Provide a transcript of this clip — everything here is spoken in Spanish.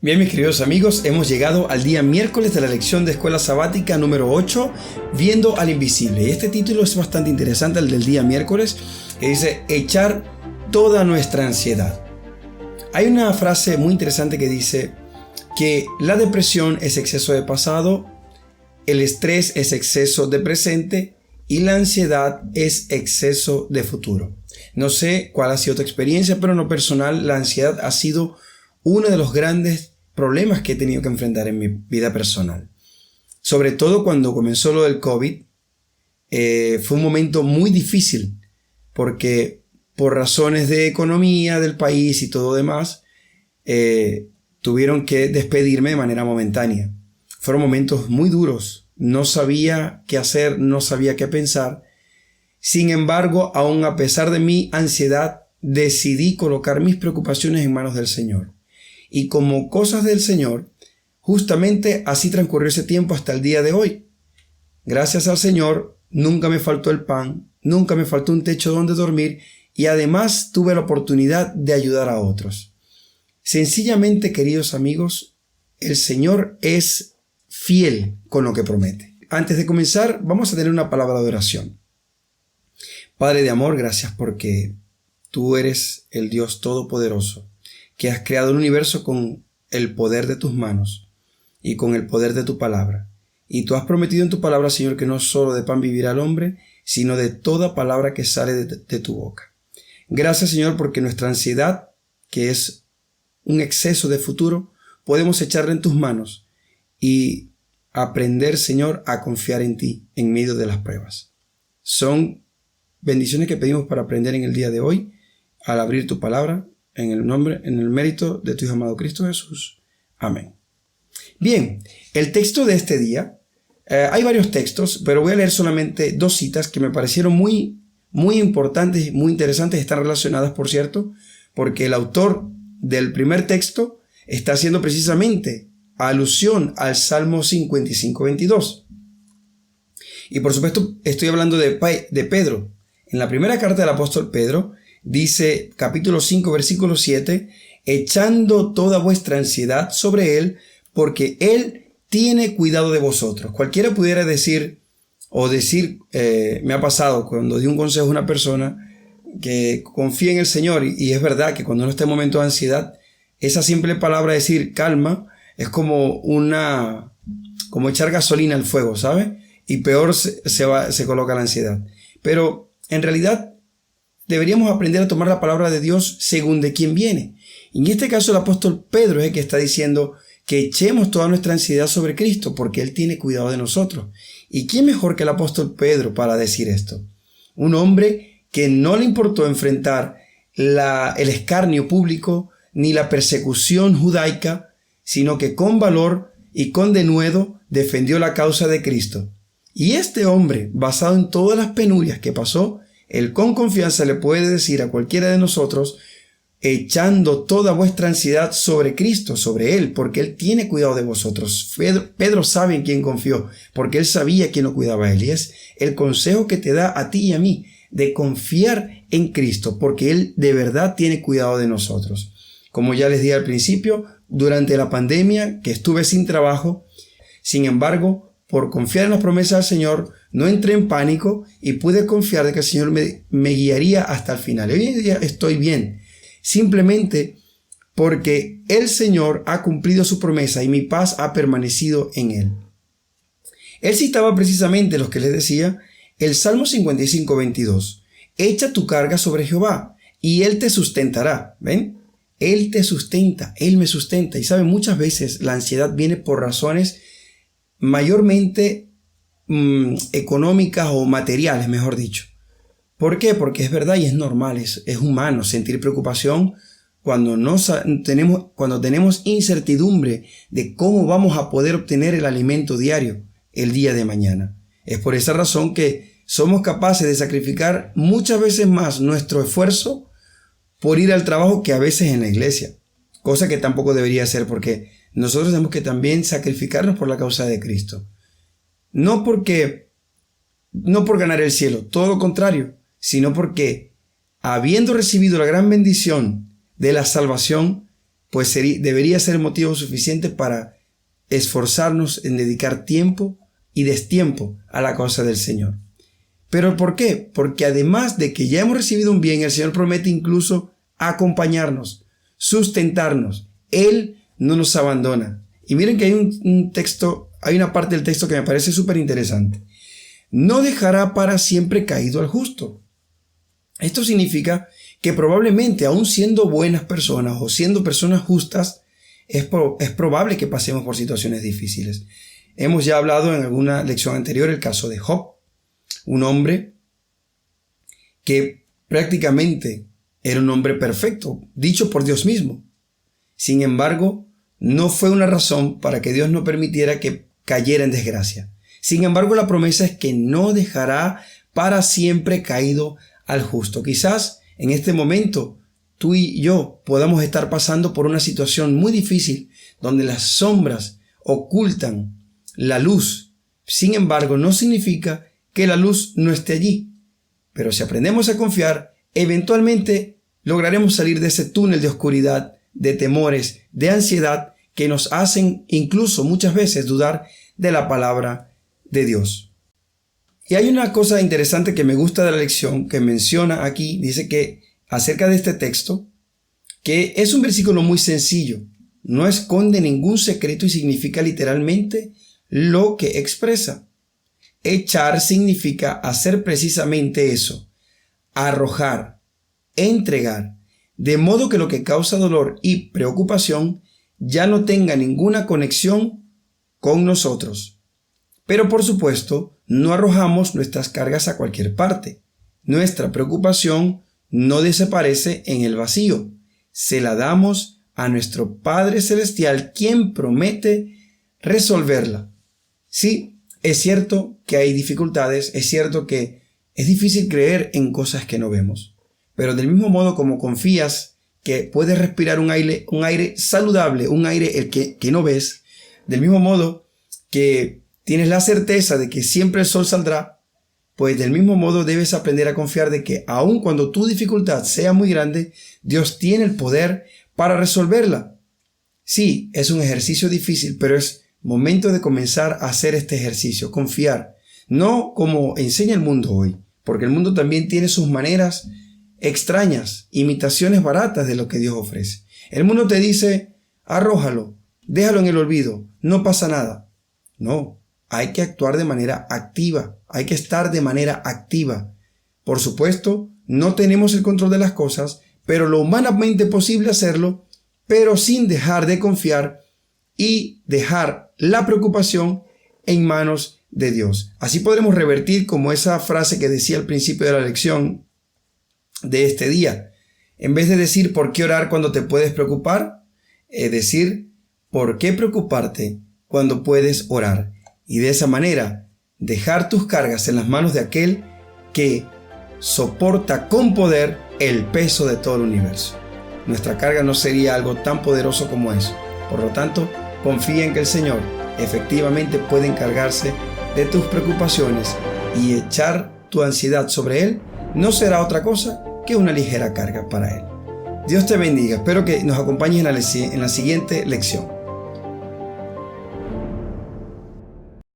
Bien, mis queridos amigos, hemos llegado al día miércoles de la lección de escuela sabática número 8, Viendo al Invisible. Y este título es bastante interesante, el del día miércoles, que dice, echar toda nuestra ansiedad. Hay una frase muy interesante que dice que la depresión es exceso de pasado, el estrés es exceso de presente y la ansiedad es exceso de futuro. No sé cuál ha sido tu experiencia, pero en lo personal la ansiedad ha sido uno de los grandes problemas que he tenido que enfrentar en mi vida personal. Sobre todo cuando comenzó lo del COVID, fue un momento muy difícil porque por razones de economía del país y todo demás, tuvieron que despedirme de manera momentánea. Fueron momentos muy duros. No sabía qué hacer, no sabía qué pensar. Sin embargo, aun a pesar de mi ansiedad, decidí colocar mis preocupaciones en manos del Señor. Y como cosas del Señor, justamente así transcurrió ese tiempo hasta el día de hoy. Gracias al Señor, nunca me faltó el pan, nunca me faltó un techo donde dormir y además tuve la oportunidad de ayudar a otros. Sencillamente, queridos amigos, el Señor es fiel con lo que promete. Antes de comenzar, vamos a tener una palabra de oración. Padre de amor, gracias porque tú eres el Dios Todopoderoso, que has creado el universo con el poder de tus manos y con el poder de tu palabra. Y tú has prometido en tu palabra, Señor, que no solo de pan vivirá el hombre, sino de toda palabra que sale de tu boca. Gracias, Señor, porque nuestra ansiedad, que es un exceso de futuro, podemos echarla en tus manos y aprender, Señor, a confiar en ti en medio de las pruebas. Son bendiciones que pedimos para aprender en el día de hoy, al abrir tu palabra, en el mérito de tu Hijo amado Cristo Jesús. Amén. Bien, el texto de este día, hay varios textos, pero voy a leer solamente dos citas que me parecieron muy importantes, muy interesantes, están relacionadas, por cierto, porque el autor del primer texto está haciendo precisamente alusión al Salmo 55, 22. Y por supuesto estoy hablando de Pedro. En la primera carta del apóstol Pedro, dice capítulo 5 versículo 7, echando toda vuestra ansiedad sobre Él, porque Él tiene cuidado de vosotros. Cualquiera pudiera decir, me ha pasado cuando di un consejo a una persona que confía en el Señor, y es verdad que cuando uno está en momentos de ansiedad, esa simple palabra decir calma, es como echar gasolina al fuego, ¿sabe? Y peor se coloca la ansiedad. Pero en realidad, deberíamos aprender a tomar la palabra de Dios según de quién viene. Y en este caso el apóstol Pedro es el que está diciendo que echemos toda nuestra ansiedad sobre Cristo porque Él tiene cuidado de nosotros. ¿Y quién mejor que el apóstol Pedro para decir esto? Un hombre que no le importó enfrentar el escarnio público ni la persecución judaica, sino que con valor y con denuedo defendió la causa de Cristo. Y este hombre, basado en todas las penurias que pasó, él con confianza le puede decir a cualquiera de nosotros, echando toda vuestra ansiedad sobre Cristo, sobre Él, porque Él tiene cuidado de vosotros. Pedro sabe en quién confió, porque él sabía quién lo cuidaba a él. Y es el consejo que te da a ti y a mí, de confiar en Cristo, porque Él de verdad tiene cuidado de nosotros. Como ya les dije al principio, durante la pandemia, que estuve sin trabajo, sin embargo, por confiar en las promesas del Señor, no entré en pánico y pude confiar de que el Señor me guiaría hasta el final. Hoy en día estoy bien, simplemente porque el Señor ha cumplido su promesa y mi paz ha permanecido en Él. Él citaba precisamente lo que les decía, el Salmo 55, 22. Echa tu carga sobre Jehová y Él te sustentará. ¿Ven? Él te sustenta, Él me sustenta. Y saben, muchas veces la ansiedad viene por razones mayormente económicas o materiales, mejor dicho. ¿Por qué? Porque es verdad y es normal, es humano sentir preocupación cuando tenemos incertidumbre de cómo vamos a poder obtener el alimento diario el día de mañana. Es por esa razón que somos capaces de sacrificar muchas veces más nuestro esfuerzo por ir al trabajo que a veces en la iglesia, cosa que tampoco debería ser, porque nosotros tenemos que también sacrificarnos por la causa de Cristo. No por ganar el cielo, todo lo contrario, sino porque habiendo recibido la gran bendición de la salvación, pues debería ser motivo suficiente para esforzarnos en dedicar tiempo y destiempo a la causa del Señor. ¿Pero por qué? Porque además de que ya hemos recibido un bien, el Señor promete incluso acompañarnos, sustentarnos. Él no nos abandona. Y miren que hay una parte del texto que me parece súper interesante. No dejará para siempre caído al justo. Esto significa que probablemente, aun siendo buenas personas o siendo personas justas, es probable que pasemos por situaciones difíciles. Hemos ya hablado en alguna lección anterior el caso de Job, un hombre que prácticamente era un hombre perfecto, dicho por Dios mismo. Sin embargo, no fue una razón para que Dios no permitiera que cayera en desgracia. Sin embargo, la promesa es que no dejará para siempre caído al justo. Quizás en este momento tú y yo podamos estar pasando por una situación muy difícil donde las sombras ocultan la luz. Sin embargo, no significa que la luz no esté allí. Pero si aprendemos a confiar, eventualmente lograremos salir de ese túnel de oscuridad, de temores, de ansiedad que nos hacen incluso muchas veces dudar de la palabra de Dios. Y hay una cosa interesante que me gusta de la lección que menciona aquí. Dice que acerca de este texto, que es un versículo muy sencillo, no esconde ningún secreto y significa literalmente lo que expresa. Echar significa hacer precisamente eso, arrojar, entregar, de modo que lo que causa dolor y preocupación ya no tenga ninguna conexión con nosotros. Pero por supuesto, no arrojamos nuestras cargas a cualquier parte. Nuestra preocupación no desaparece en el vacío. Se la damos a nuestro Padre Celestial, quien promete resolverla. Sí, es cierto que hay dificultades, es cierto que es difícil creer en cosas que no vemos. Pero del mismo modo como confías que puedes respirar un aire saludable, un aire que no ves, del mismo modo que tienes la certeza de que siempre el sol saldrá, pues del mismo modo debes aprender a confiar de que aun cuando tu dificultad sea muy grande, Dios tiene el poder para resolverla. Sí, es un ejercicio difícil, pero es momento de comenzar a hacer este ejercicio, confiar. No como enseña el mundo hoy, porque el mundo también tiene sus maneras extrañas, imitaciones baratas de lo que Dios ofrece. El mundo te dice, arrójalo, déjalo en el olvido, no pasa nada. No, hay que actuar de manera activa, hay que estar de manera activa. Por supuesto, no tenemos el control de las cosas, pero lo humanamente posible hacerlo, pero sin dejar de confiar y dejar la preocupación en manos de Dios. Así podremos revertir como esa frase que decía al principio de la lección de este día. En vez de decir ¿por qué orar cuando te puedes preocupar? Decir ¿por qué preocuparte cuando puedes orar? Y de esa manera dejar tus cargas en las manos de aquel que soporta con poder el peso de todo el universo. Nuestra carga no sería algo tan poderoso como eso. Por lo tanto, confía en que el Señor efectivamente puede encargarse de tus preocupaciones y echar tu ansiedad sobre Él no será otra cosa que una ligera carga para Él. Dios te bendiga. Espero que nos acompañes en la siguiente lección.